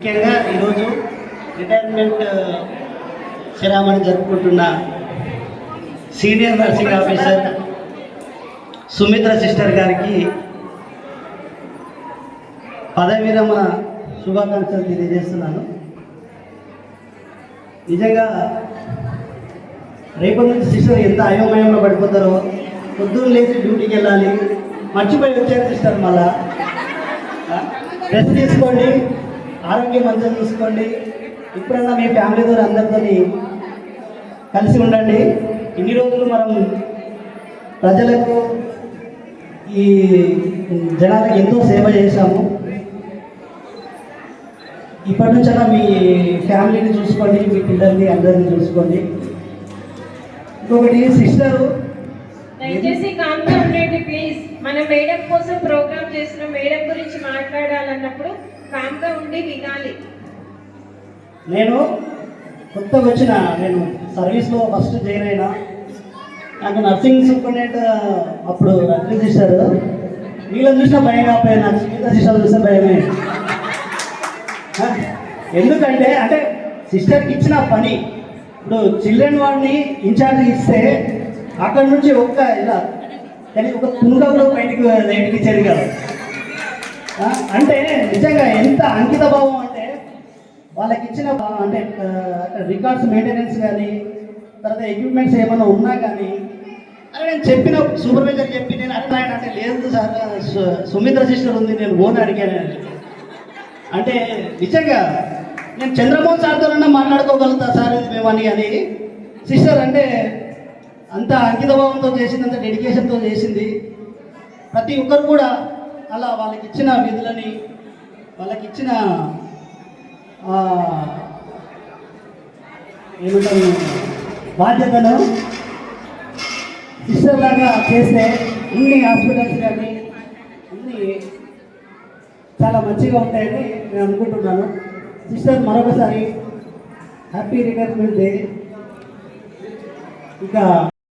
ముఖ్యంగా ఈరోజు రిటైర్మెంట్ సెరామనీ జరుపుకుంటున్న senior nursing officer Sumitra sister గారికి పదవి విరమణ శుభాకాంక్షలు తెలియజేస్తున్నాను. నిజంగా రేపటి నుంచి సిస్టర్ ఎంత అయోమయంలో పడిపోతారో, పొద్దున్న లేచి డ్యూటీకి వెళ్ళాలి, మర్చిపోయి వచ్చారు సిస్టర్. మళ్ళా రెస్ట్ తీసుకోండి, ఆరోగ్యం మంచిగా చూసుకోండి. ఇప్పుడన్నా మీ ఫ్యామిలీ ద్వారా అందరితో కలిసి ఉండండి. ఇన్ని రోజులు మనం ప్రజలకు ఈ జనాలకు ఎంతో సేవ చేశాము. ఇప్పటి నుంచైనా మీ ఫ్యామిలీని చూసుకోండి, మీ పిల్లల్ని అందరినీ చూసుకోండి. ఇంకొకటి సిస్టరు దయచేసి కామ్గా ఉండండి ప్లీజ్. మన మేడం కోసం ప్రోగ్రామ్ చేసిన మేడం గురించి మాట్లాడాలన్నప్పుడు కామ్గా ఉండి వినాలి. నేను కొత్తగా వచ్చిన, నేను సర్వీస్లో ఫస్ట్ జాయిన్ అయినా. నాకు నర్సింగ్ సూపరింటెండెంట్ అప్పుడు రజనీ సిస్టర్, వీళ్ళని చూసినా భయం కాకపోయినా, నాకు సునీత సిస్టర్ చూస్తే భయమే. ఎందుకంటే అంటే సిస్టర్కి ఇచ్చిన పని, ఇప్పుడు చిల్డ్రన్ వాడిని ఇన్ఛార్జ్ ఇస్తే అక్కడి నుంచి ఇలా కానీ ఒక తుంగంలో బయటికి రైట్కి ఇచ్చేది కాదు. అంటే నిజంగా ఎంత అంకిత భావం అంటే వాళ్ళకి ఇచ్చిన అంటే రికార్డ్స్ మెయింటెనెన్స్ కానీ, తర్వాత ఎక్విప్మెంట్స్ ఏమైనా ఉన్నా కానీ, అరే నేను చెప్పిన సూపర్వైజర్ చెప్పి నేను అడిగిన అంటే లేదు సార్ సుమిత్ర సిస్టర్ ఉంది, నేను ఓన్ అడిగాను అంటే నిజంగా నేను చంద్రమోహన్ సార్తోనన్నా మాట్లాడుకోగలుగుతా సార్ ఇది మేమని. కానీ సిస్టర్ అంటే అంత అంకితభావంతో చేసింది, అంత డెడికేషన్తో చేసింది. ప్రతి ఒక్కరు కూడా అలా వాళ్ళకి ఇచ్చిన విధులని, వాళ్ళకి ఇచ్చిన ఏమంటారు బాధ్యతను సిస్టర్ లాగా చేస్తే అన్ని హాస్పిటల్స్ కానీ అన్నీ చాలా మంచిగా ఉంటాయని నేను అనుకుంటున్నాను. సిస్టర్ మరొకసారి హ్యాపీ రిటైర్మెంట్ డే. ఇక